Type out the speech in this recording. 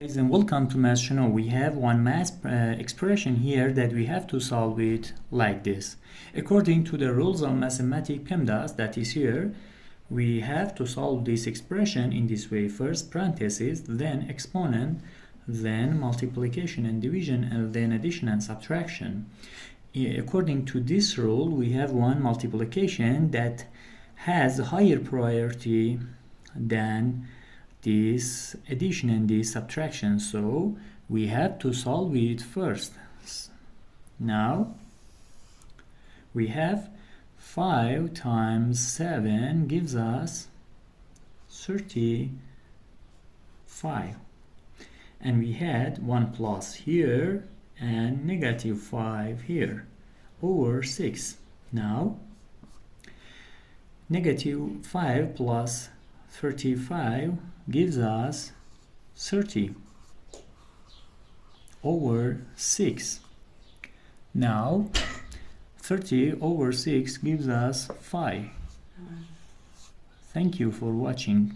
Guys, and welcome to Math Channel. We have one math expression here that we have to solve it like this. According to the rules of mathematics PEMDAS that is here, we have to solve this expression in this way. First parentheses, then exponent, then multiplication and division, and then addition and subtraction. According to this rule, we have one multiplication that has a higher priority than this addition and this subtraction, so we have to solve it first. Now we have 5 times 7 gives us 35, and we had 1 plus here and negative 5 here over 6. Now negative 5 plus 35 gives us 30 over 6. Now 30 over 6 gives us 5. Thank you for watching.